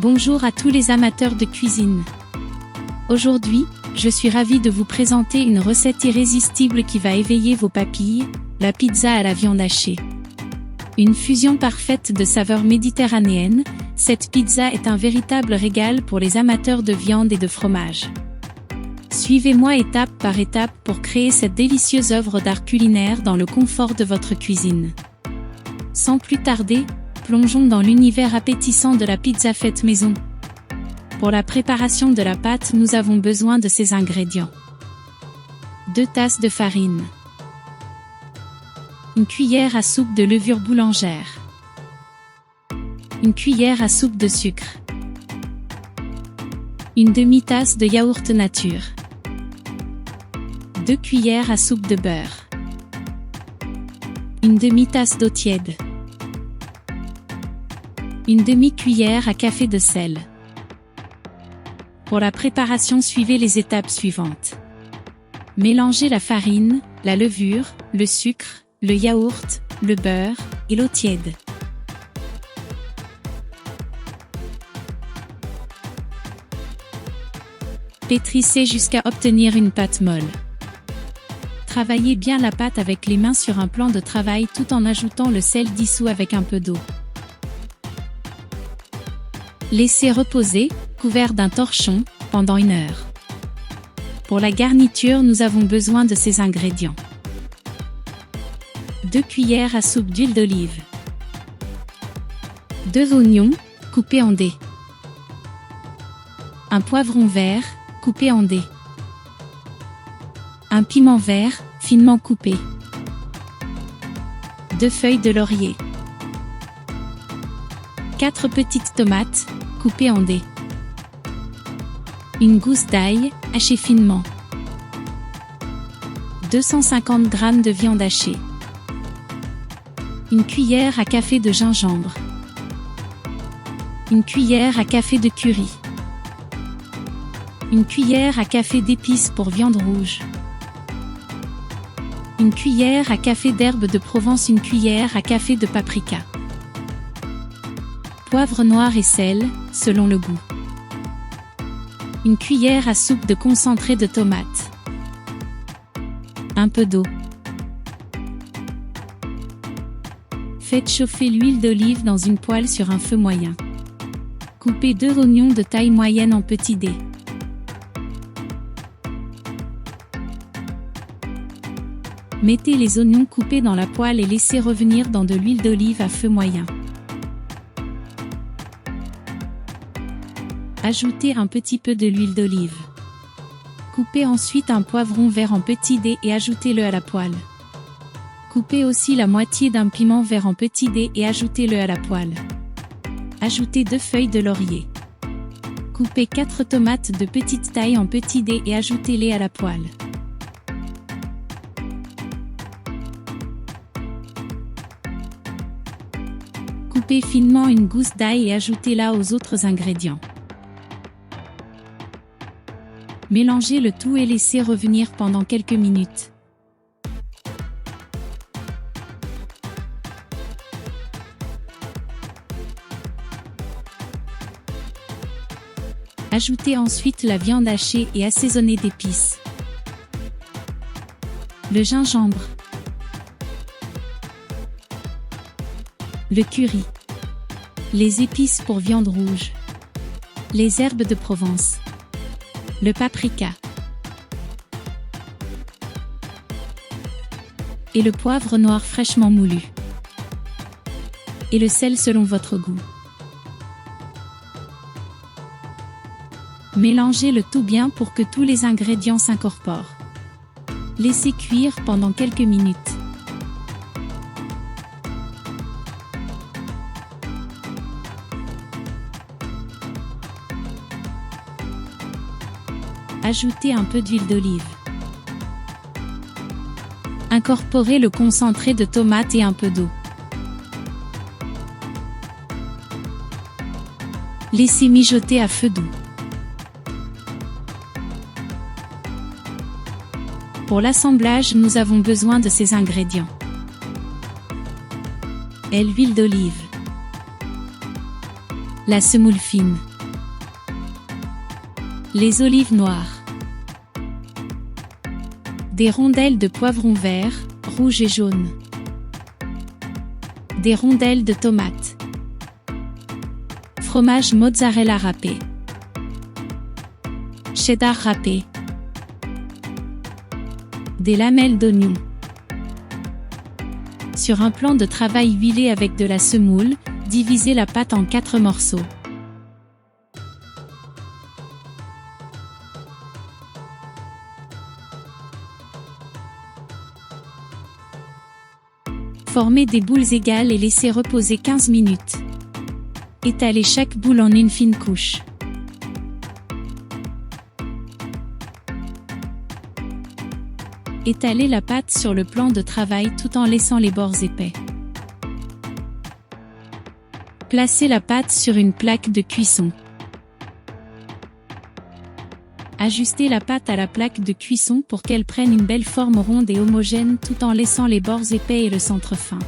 Bonjour à tous les amateurs de cuisine. Aujourd'hui, je suis ravie de vous présenter une recette irrésistible qui va éveiller vos papilles, la pizza à la viande hachée. Une fusion parfaite de saveurs méditerranéennes, cette pizza est un véritable régal pour les amateurs de viande et de fromage. Suivez-moi étape par étape pour créer cette délicieuse œuvre d'art culinaire dans le confort de votre cuisine. Sans plus tarder, plongeons dans l'univers appétissant de la pizza faite maison. Pour la préparation de la pâte, nous avons besoin de ces ingrédients. 2 tasses de farine. 1 cuillère à soupe de levure boulangère. 1 cuillère à soupe de sucre. 1 demi-tasse de yaourt nature. 2 cuillères à soupe de beurre. 1 demi-tasse d'eau tiède. 1 demi-cuillère à café de sel. Pour la préparation, suivez les étapes suivantes. Mélangez la farine, la levure, le sucre, le yaourt, le beurre et l'eau tiède. Pétrissez jusqu'à obtenir une pâte molle. Travaillez bien la pâte avec les mains sur un plan de travail tout en ajoutant le sel dissous avec un peu d'eau. Laissez reposer, couvert d'un torchon, pendant 1 heure. Pour la garniture, nous avons besoin de ces ingrédients. 2 cuillères à soupe d'huile d'olive. 2 oignons, coupés en dés. 1 poivron vert, coupé en dés. 1 piment vert, finement coupé. 2 feuilles de laurier. 4 petites tomates, coupées en dés. 1 gousse d'ail, hachée finement. 250 g de viande hachée. 1 cuillère à café de gingembre. 1 cuillère à café de curry. 1 cuillère à café d'épices pour viande rouge. 1 cuillère à café d'herbe de Provence. 1 cuillère à café de paprika. Poivre noir et sel, selon le goût. 1 cuillère à soupe de concentré de tomate. Un peu d'eau. Faites chauffer l'huile d'olive dans une poêle sur un feu moyen. Coupez 2 oignons de taille moyenne en petits dés. Mettez les oignons coupés dans la poêle et laissez revenir dans de l'huile d'olive à feu moyen. Ajoutez un petit peu de l'huile d'olive. Coupez ensuite un poivron vert en petits dés et ajoutez-le à la poêle. Coupez aussi la moitié d'un piment vert en petits dés et ajoutez-le à la poêle. Ajoutez 2 feuilles de laurier. Coupez 4 tomates de petite taille en petits dés et ajoutez-les à la poêle. Coupez finement 1 gousse d'ail et ajoutez-la aux autres ingrédients. Mélangez le tout et laissez revenir pendant quelques minutes. Ajoutez ensuite la viande hachée et assaisonnez d'épices. Le gingembre. Le curry. Les épices pour viande rouge. Les herbes de Provence. Le paprika. Et le poivre noir fraîchement moulu. Et le sel selon votre goût. Mélangez le tout bien pour que tous les ingrédients s'incorporent. Laissez cuire pendant quelques minutes. Ajoutez un peu d'huile d'olive. Incorporez le concentré de tomate et un peu d'eau. Laissez mijoter à feu doux. Pour l'assemblage, nous avons besoin de ces ingrédients. L'huile d'olive. La semoule fine. Les olives noires. Des rondelles de poivron vert, rouge et jaune. Des rondelles de tomates. Fromage mozzarella râpé. Cheddar râpé. Des lamelles d'oignon. Sur un plan de travail huilé avec de la semoule, divisez la pâte en 4 morceaux. Formez des boules égales et laissez reposer 15 minutes. Étalez chaque boule en une fine couche. Étalez la pâte sur le plan de travail tout en laissant les bords épais. Placez la pâte sur une plaque de cuisson. Ajustez la pâte à la plaque de cuisson pour qu'elle prenne une belle forme ronde et homogène tout en laissant les bords épais et le centre fin.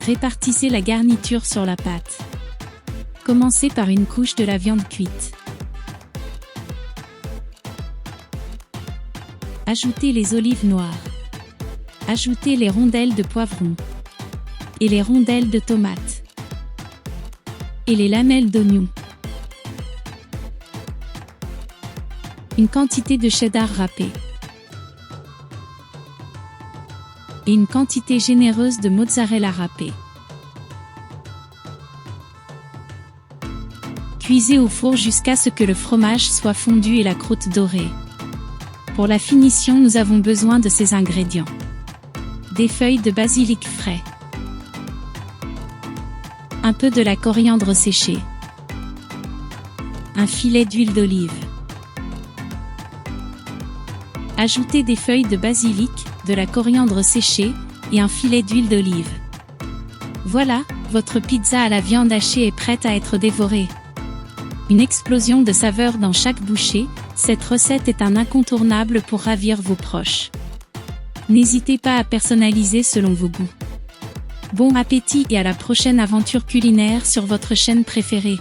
Répartissez la garniture sur la pâte. Commencez par une couche de la viande cuite. Ajoutez les olives noires. Ajoutez les rondelles de poivron. Et les rondelles de tomates. Et les lamelles d'oignon. Une quantité de cheddar râpé. Et une quantité généreuse de mozzarella râpé. Cuisez au four jusqu'à ce que le fromage soit fondu et la croûte dorée. Pour la finition, nous avons besoin de ces ingrédients. Des feuilles de basilic frais. Un peu de la coriandre séchée. Un filet d'huile d'olive. Ajoutez des feuilles de basilic, de la coriandre séchée, et un filet d'huile d'olive. Voilà, votre pizza à la viande hachée est prête à être dévorée. Une explosion de saveurs dans chaque bouchée, cette recette est un incontournable pour ravir vos proches. N'hésitez pas à personnaliser selon vos goûts. Bon appétit et à la prochaine aventure culinaire sur votre chaîne préférée.